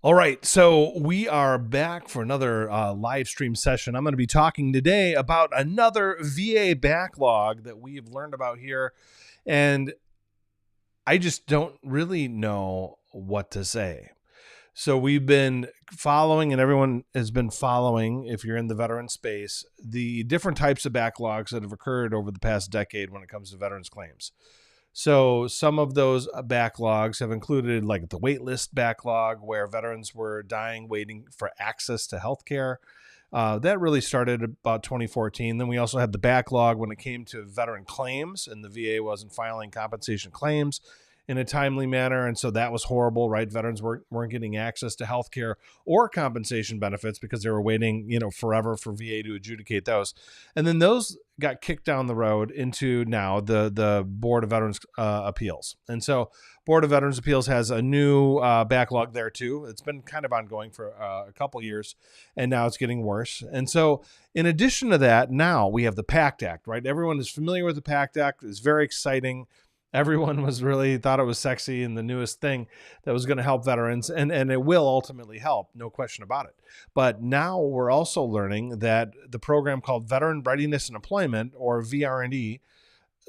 All right, so we are back for another live stream session. I'm going to be talking today about another VA backlog that we've learned about here, and I just don't really know what to say. So we've been following, and everyone has been following, if you're in the veteran space, the different types of backlogs that have occurred over the past decade when it comes to veterans claims. So some of those backlogs have included like the wait list backlog, where veterans were dying waiting for access to healthcare. That really started about 2014. Then we also had the backlog when it came to veteran claims, and the VA wasn't filing compensation claims in a timely manner. And so that was horrible, right? Veterans weren't getting access to healthcare or compensation benefits because they were waiting, forever for VA to adjudicate those. And then those got kicked down the road into now the Board of Veterans Appeals. And so Board of Veterans Appeals has a new backlog there too. It's been kind of ongoing for a couple years, and now it's getting worse. And so in addition to that, now we have the PACT Act, right? Everyone is familiar with the PACT Act. It's very exciting. Everyone was really thought it was sexy and the newest thing that was going to help veterans, and it will ultimately help, no question about it. But now we're also learning that the program called Veteran Readiness and Employment, or VR&E,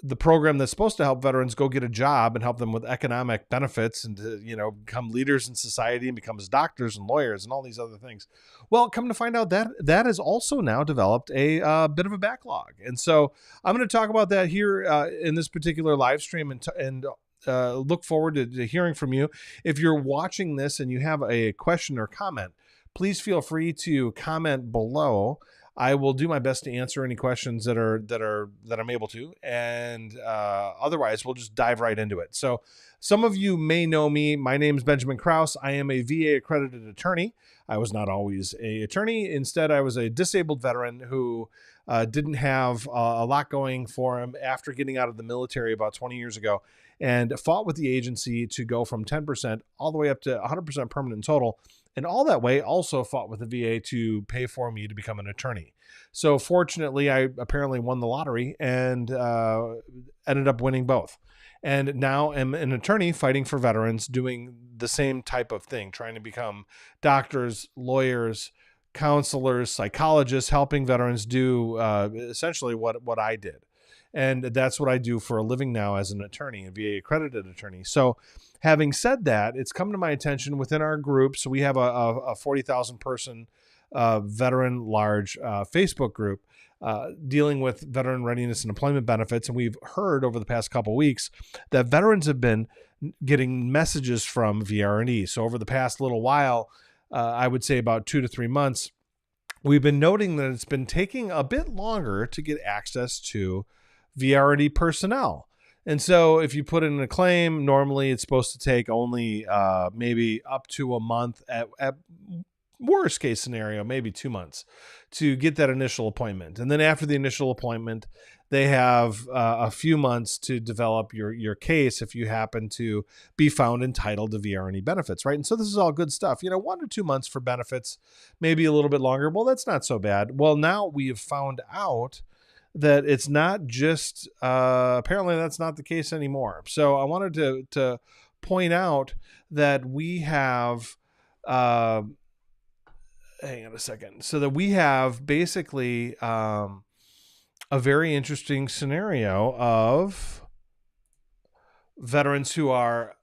the program that's supposed to help veterans go get a job and help them with economic benefits and to, become leaders in society and become doctors and lawyers and all these other things. Well, come to find out that has also now developed a bit of a backlog. And so I'm going to talk about that here in this particular live stream, and look forward to hearing from you. If you're watching this and you have a question or comment, please feel free to comment below. I will do my best to answer any questions that I'm able to, and otherwise we'll just dive right into it. So some of you may know me. My name is Benjamin Krause. I am a VA-accredited attorney. I was not always an attorney. Instead, I was a disabled veteran who didn't have a lot going for him after getting out of the military about 20 years ago, and fought with the agency to go from 10% all the way up to 100% permanent in total. And all that way also fought with the VA to pay for me to become an attorney. So fortunately, I apparently won the lottery and ended up winning both. And now am an attorney fighting for veterans, doing the same type of thing, trying to become doctors, lawyers, counselors, psychologists, helping veterans do essentially what I did. And that's what I do for a living now as an attorney, a VA-accredited attorney. So having said that, it's come to my attention within our group. So we have a 40,000 person veteran large Facebook group dealing with veteran readiness and employment benefits. And we've heard over the past couple of weeks that veterans have been getting messages from VR&E. So over the past little while, I would say about 2 to 3 months, we've been noting that it's been taking a bit longer to get access to VR&E personnel. And so if you put in a claim, normally it's supposed to take only maybe up to a month, at worst case scenario, maybe 2 months to get that initial appointment. And then after the initial appointment, they have a few months to develop your case if you happen to be found entitled to VR&E benefits, right? And so this is all good stuff. 1 to 2 months for benefits, maybe a little bit longer. Well, that's not so bad. Well, now we have found out that it's not just, apparently that's not the case anymore. So I wanted to point out that we have, hang on a second, so that we have basically a very interesting scenario of veterans who are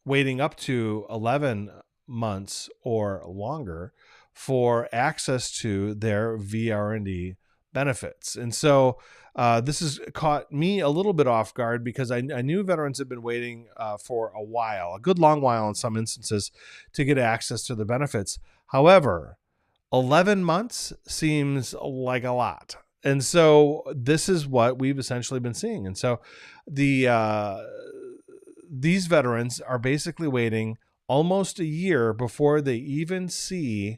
waiting up to 11 months or longer for access to their VR&E benefits. And so this has caught me a little bit off guard because I knew veterans had been waiting for a while, a good long while in some instances, to get access to the benefits. However, 11 months seems like a lot. And so this is what we've essentially been seeing. And so these veterans are basically waiting almost a year before they even see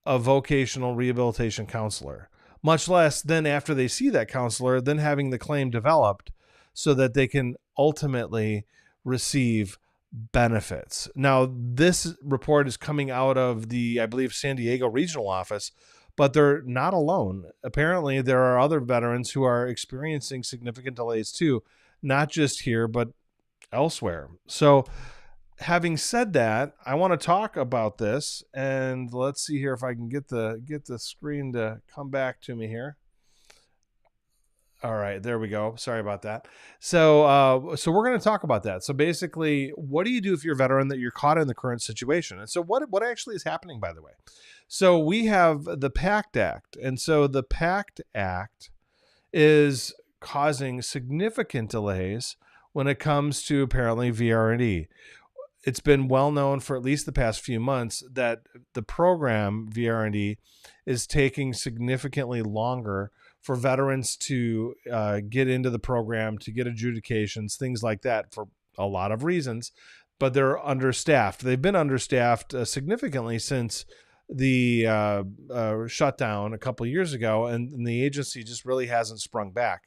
a vocational rehabilitation counselor, much less then after they see that counselor, then having the claim developed so that they can ultimately receive benefits. Now, this report is coming out of the, I believe, San Diego regional office, but they're not alone. Apparently, there are other veterans who are experiencing significant delays too, not just here, but elsewhere. So having said that, I want to talk about this, and let's see here if I can get the screen to come back to me here. All right, there we go. Sorry about that. So we're going to talk about that. So basically, what do you do if you're a veteran that you're caught in the current situation? And so what actually is happening, by the way? So we have the PACT Act, and so the PACT Act is causing significant delays when it comes to apparently VR&E. It's been well known for at least the past few months that the program VR&E is taking significantly longer for veterans to get into the program, to get adjudications, things like that, for a lot of reasons. But they're understaffed. They've been understaffed significantly since the shutdown a couple of years ago, and the agency just really hasn't sprung back.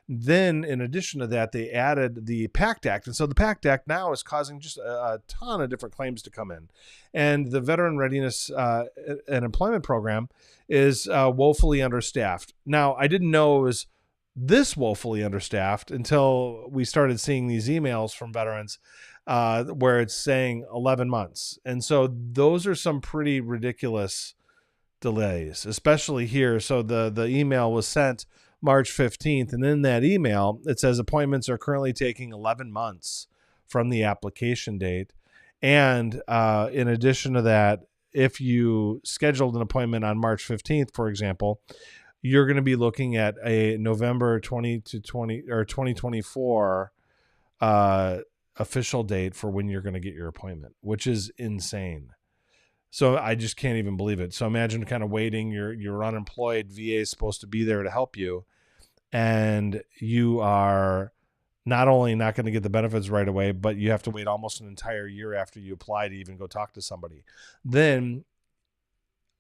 Then, in addition to that, they added the PACT Act. And so the PACT Act now is causing just a ton of different claims to come in. And the Veteran Readiness and Employment Program is woefully understaffed. Now, I didn't know it was this woefully understaffed until we started seeing these emails from veterans where it's saying 11 months. And so those are some pretty ridiculous delays, especially here. So the email was sent March 15th. And in that email, it says appointments are currently taking 11 months from the application date. And in addition to that, if you scheduled an appointment on March 15th, for example, you're going to be looking at a November 2024 official date for when you're going to get your appointment, which is insane. So I just can't even believe it. So imagine kind of waiting. You're unemployed. VA is supposed to be there to help you, and you are not only not going to get the benefits right away, but you have to wait almost an entire year after you apply to even go talk to somebody. Then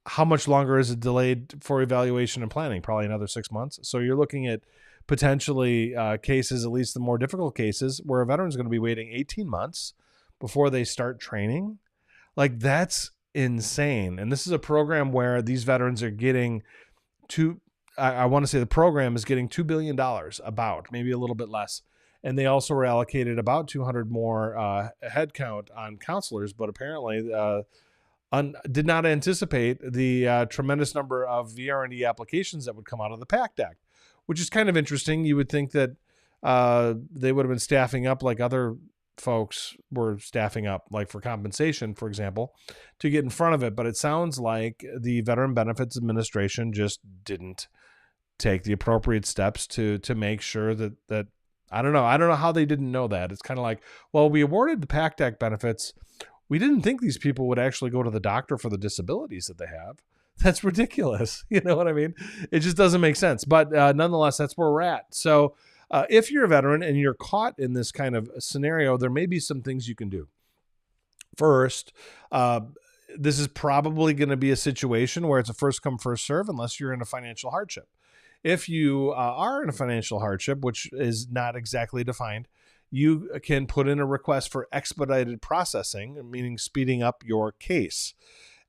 how much longer is it delayed for evaluation and planning? Probably another 6 months. So you're looking at potentially cases, at least the more difficult cases, where a veteran's going to be waiting 18 months before they start training. Like, that's insane. And this is a program where these veterans are getting I want to say the program is getting $2 billion, about maybe a little bit less. And they also were allocated about 200 more headcount on counselors, but apparently did not anticipate the tremendous number of VR&E applications that would come out of the PACT Act, which is kind of interesting. You would think that they would have been staffing up like other folks were staffing up, like for compensation, for example, to get in front of it. But it sounds like the Veteran Benefits Administration just didn't take the appropriate steps to make sure that I don't know how they didn't know that. It's kind of like, well, we awarded the PACT Act benefits. We didn't think these people would actually go to the doctor for the disabilities that they have. That's ridiculous. You know what I mean? It just doesn't make sense. But nonetheless, that's where we're at. So if you're a veteran and you're caught in this kind of scenario, there may be some things you can do. First, this is probably going to be a situation where it's a first come, first serve, unless you're in a financial hardship. If you are in a financial hardship, which is not exactly defined, you can put in a request for expedited processing, meaning speeding up your case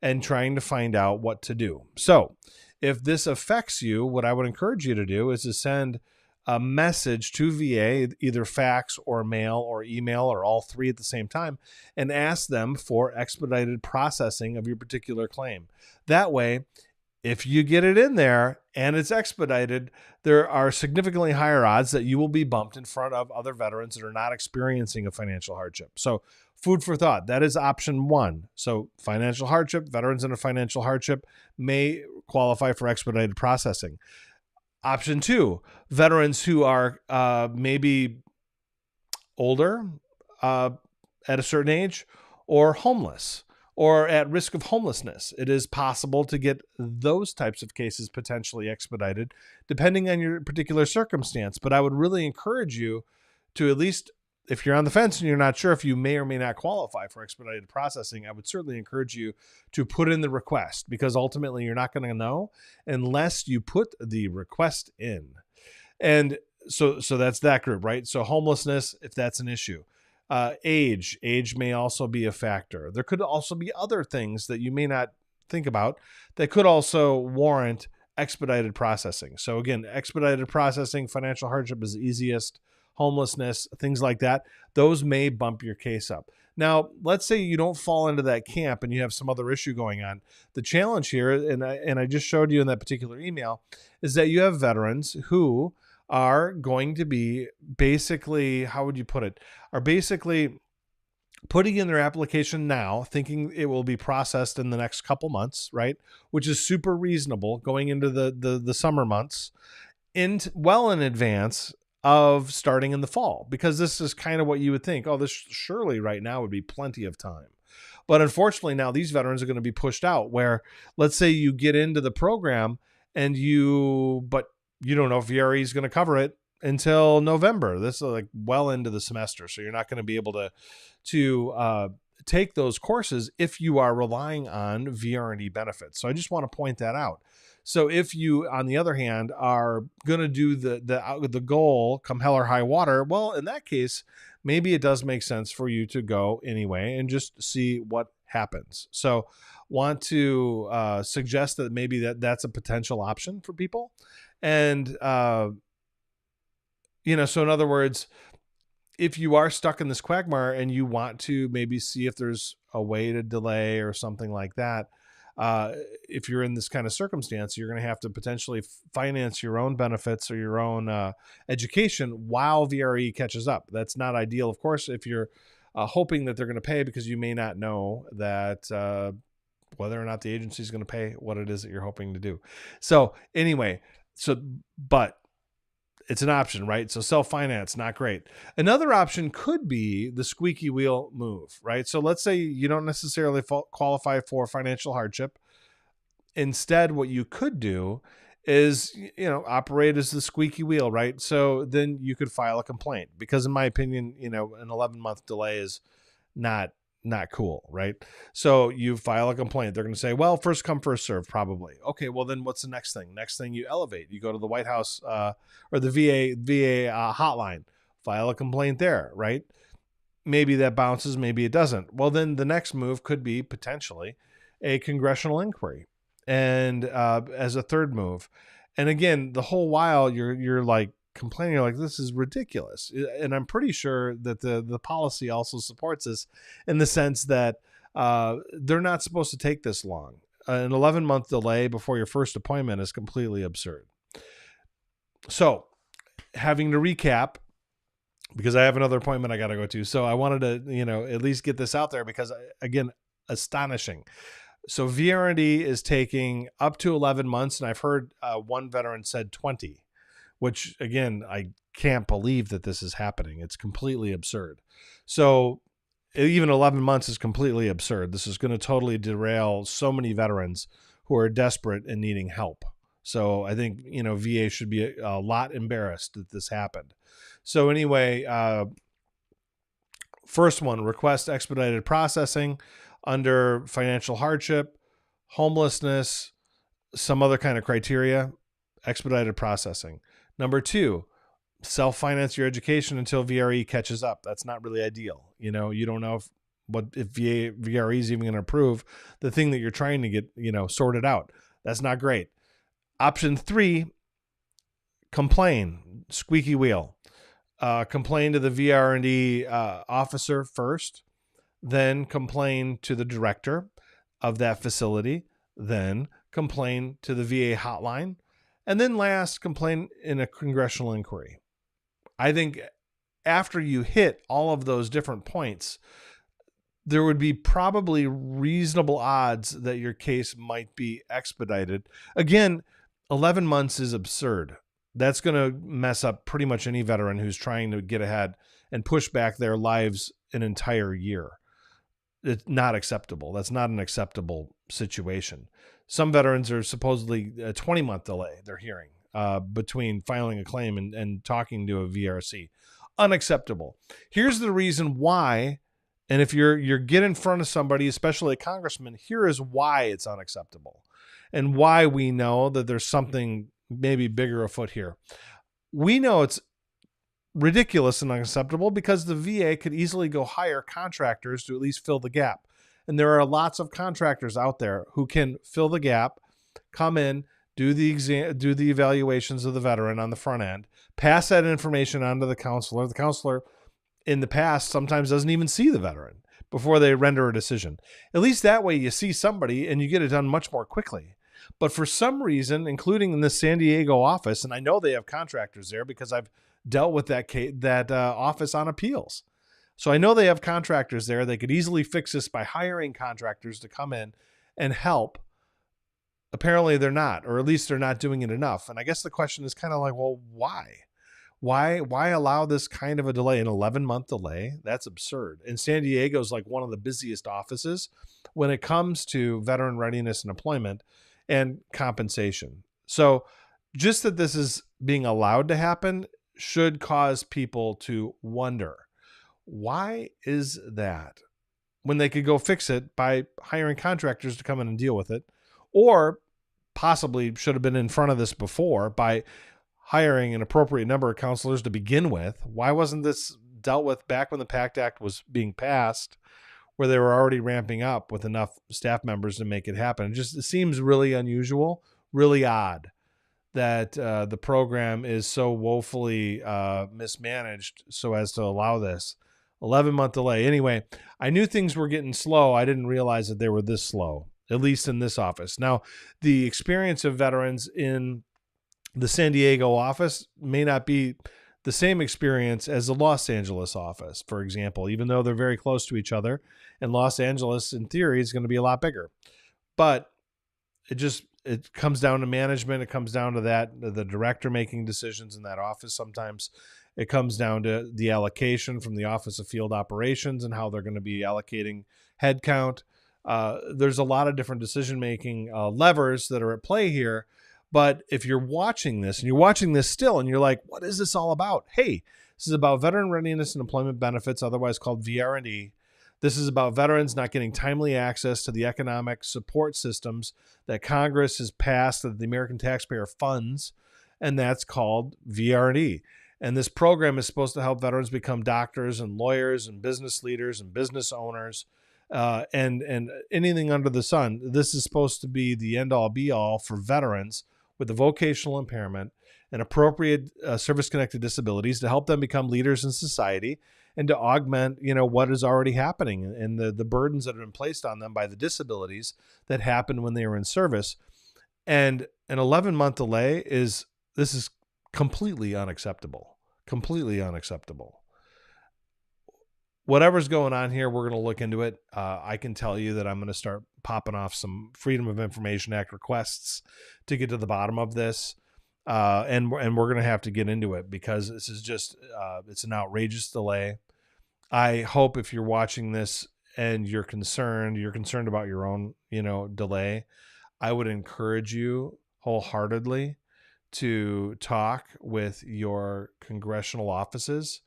and trying to find out what to do. So if this affects you, what I would encourage you to do is to send a message to VA, either fax or mail or email or all three at the same time, and ask them for expedited processing of your particular claim. That way, if you get it in there and it's expedited, there are significantly higher odds that you will be bumped in front of other veterans that are not experiencing a financial hardship. So food for thought. That is option one. So financial hardship, veterans in a financial hardship may qualify for expedited processing. Option two, veterans who are maybe older at a certain age or homeless or at risk of homelessness. It is possible to get those types of cases potentially expedited depending on your particular circumstance. But I would really encourage you to, at least if you're on the fence and you're not sure if you may or may not qualify for expedited processing, I would certainly encourage you to put in the request, because ultimately you're not going to know unless you put the request in. And so that's that group, right? So homelessness, if that's an issue. Age may also be a factor. There could also be other things that you may not think about that could also warrant expedited processing. So again, expedited processing, financial hardship is easiest. Homelessness, things like that, those may bump your case up. Now, let's say you don't fall into that camp and you have some other issue going on. The challenge here, and I just showed you in that particular email, is that you have veterans who are going to be basically, how would you put it, are basically putting in their application now, thinking it will be processed in the next couple months, right? Which is super reasonable going into the summer months, well in advance of starting in the fall, because this is kind of what you would think. Oh, this surely right now would be plenty of time. But unfortunately, now these veterans are going to be pushed out where, let's say you get into the program but you don't know if VRE is going to cover it until November. This is like well into the semester. So you're not going to be able to take those courses if you are relying on VR&E benefits. So I just want to point that out. So if you, on the other hand, are going to do the goal come hell or high water, well, in that case, maybe it does make sense for you to go anyway and just see what happens. So want to suggest that maybe that's a potential option for people. And, so in other words, if you are stuck in this quagmire and you want to maybe see if there's a way to delay or something like that, if you're in this kind of circumstance, you're going to have to potentially finance your own benefits or your own education while VRE catches up. That's not ideal, of course, if you're hoping that they're going to pay, because you may not know that whether or not the agency is going to pay what it is that you're hoping to do. So anyway, but it's an option, right? So self-finance, not great. Another option could be the squeaky wheel move, right? So let's say you don't necessarily qualify for financial hardship. Instead, what you could do is, operate as the squeaky wheel, right? So then you could file a complaint, because in my opinion, an 11-month delay is not cool, right? So you file a complaint. They're going to say, well, first come, first serve, probably. Okay, well then what's the next thing? Next thing, you elevate. You go to the White House or the VA hotline, file a complaint there, right? Maybe that bounces, maybe it doesn't. Well, then the next move could be potentially a congressional inquiry, and as a third move. And again, the whole while you're like complaining, you're like, this is ridiculous. And I'm pretty sure that the policy also supports this, in the sense that they're not supposed to take this long. An 11-month delay before your first appointment is completely absurd. So having to recap, because I have another appointment I got to go to. So I wanted to, at least get this out there, because again, astonishing. So VR&E is taking up to 11 months. And I've heard one veteran said 20. Which, again, I can't believe that this is happening. It's completely absurd. So even 11 months is completely absurd. This is going to totally derail so many veterans who are desperate and needing help. So I think, VA should be a lot embarrassed that this happened. So anyway, first one, request expedited processing under financial hardship, homelessness, some other kind of criteria, expedited processing. Number 2, self-finance your education until VRE catches up. That's not really ideal. You don't know if VRE is even going to approve the thing that you're trying to get, sorted out. That's not great. Option 3, complain, squeaky wheel. Complain to the VR&E officer first, then complain to the director of that facility, then complain to the VA hotline, and then last, complain in a congressional inquiry. I think after you hit all of those different points, there would be probably reasonable odds that your case might be expedited. Again, 11 months is absurd. That's going to mess up pretty much any veteran who's trying to get ahead and push back their lives an entire year. It's not acceptable. That's not an acceptable situation. Some veterans are supposedly a 20-month delay, they're hearing, between filing a claim and talking to a VRC. Unacceptable. Here's the reason why, and if you're get in front of somebody, especially a congressman, here is why it's unacceptable and why we know that there's something maybe bigger afoot here. We know it's ridiculous and unacceptable because the VA could easily go hire contractors to at least fill the gap. And there are lots of contractors out there who can fill the gap, come in, do the evaluations of the veteran on the front end, pass that information on to the counselor. The counselor in the past sometimes doesn't even see the veteran before they render a decision. At least that way you see somebody and you get it done much more quickly. But for some reason, including in the San Diego office, and I know they have contractors there because I've dealt with that office on appeals. So I know they have contractors there. They could easily fix this by hiring contractors to come in and help. Apparently they're not, or at least they're not doing it enough. And I guess the question is kind of like, well, why? Why allow this kind of a delay, an 11-month delay? That's absurd. And San Diego is like one of the busiest offices when it comes to veteran readiness and employment and compensation. So just that this is being allowed to happen should cause people to wonder, why is that? When they could go fix it by hiring contractors to come in and deal with it, or possibly should have been in front of this before by hiring an appropriate number of counselors to begin with. Why wasn't this dealt with back when the PACT Act was being passed, where they were already ramping up with enough staff members to make it happen? It seems really unusual, really odd that the program is so woefully mismanaged so as to allow this 11-month delay. Anyway, I knew things were getting slow. I didn't realize that they were this slow, at least in this office. Now, the experience of veterans in the San Diego office may not be the same experience as the Los Angeles office, for example, even though they're very close to each other, and Los Angeles in theory is going to be a lot bigger. But it comes down to management. It comes down to the director making decisions in that office. Sometimes it comes down to the allocation from the Office of Field Operations and how they're going to be allocating headcount. There's a lot of different decision-making levers that are at play here. But if you're watching this and you're watching this still and you're like, what is this all about? Hey, this is about veteran readiness and employment benefits, otherwise called VR&E. This is about veterans not getting timely access to the economic support systems that Congress has passed that the American taxpayer funds, and that's called VR&E. And this program is supposed to help veterans become doctors and lawyers and business leaders and business owners and anything under the sun. This is supposed to be the end-all be-all for veterans with a vocational impairment and appropriate service-connected disabilities to help them become leaders in society and to augment, what is already happening and the burdens that have been placed on them by the disabilities that happened when they were in service. And an 11-month delay is completely unacceptable. Completely unacceptable. Whatever's going on here, we're going to look into it. I can tell you that I'm going to start popping off some Freedom of Information Act requests to get to the bottom of this. And we're going to have to get into it because this is just, it's an outrageous delay. I hope if you're watching this and you're concerned about your own, delay, I would encourage you wholeheartedly to talk with your congressional offices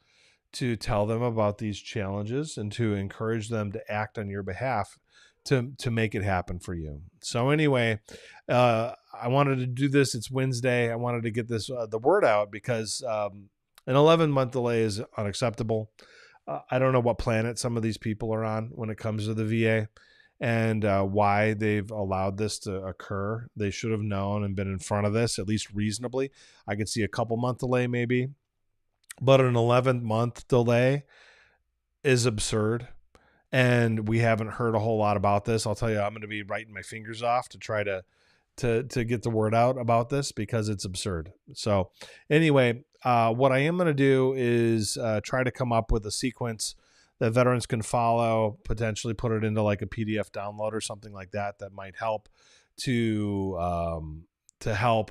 to tell them about these challenges and to encourage them to act on your behalf to make it happen for you. So anyway, I wanted to do this. It's Wednesday. I wanted to get this the word out because an 11-month delay is unacceptable. I don't know what planet some of these people are on when it comes to the VA and why they've allowed this to occur. They should have known and been in front of this, at least reasonably. I could see a couple-month delay maybe. But an 11-month delay is absurd, and we haven't heard a whole lot about this. I'll tell you, I'm going to be writing my fingers off to try to get the word out about this because it's absurd. So anyway, what I am going to do is try to come up with a sequence that veterans can follow, potentially put it into like a PDF download or something like that might help to help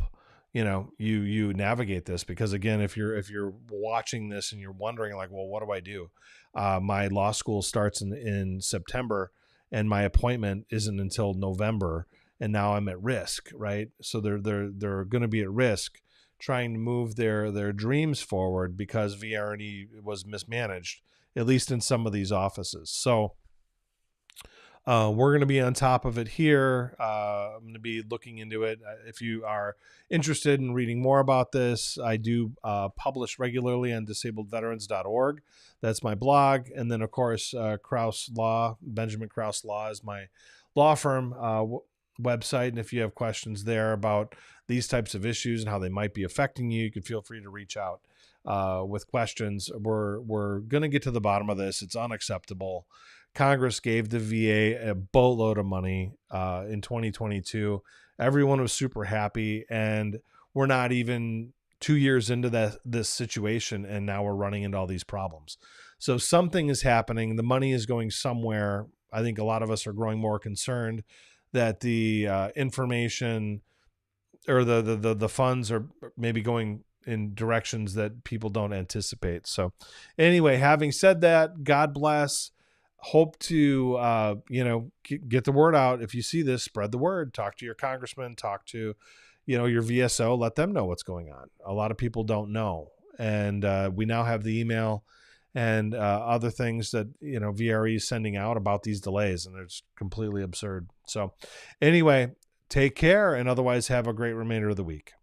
you navigate this. Because again, if you're watching this and you're wondering like, well, what do I do? My law school starts in September and my appointment isn't until November, and now I'm at risk, right? So they're going to be at risk trying to move their dreams forward because VR&E was mismanaged, at least in some of these offices. So we're going to be on top of it here. I'm going to be looking into it. If you are interested in reading more about this, I do publish regularly on disabledveterans.org. That's my blog. And then, of course, Krause Law, Benjamin Krause Law is my law firm website. And if you have questions there about these types of issues and how they might be affecting you, you can feel free to reach out with questions. We're going to get to the bottom of this. It's unacceptable. Congress gave the VA a boatload of money in 2022. Everyone was super happy, and we're not even 2 years into this situation, and now we're running into all these problems. So something is happening. The money is going somewhere. I think a lot of us are growing more concerned that the information or the funds are maybe going in directions that people don't anticipate. So anyway, having said that, God bless. Hope to get the word out. If you see this, spread the word. Talk to your congressman, talk to your VSO, let them know what's going on. A lot of people don't know, and we now have the email and other things that VRE is sending out about these delays, and it's completely absurd. So anyway, take care, and otherwise have a great remainder of the week.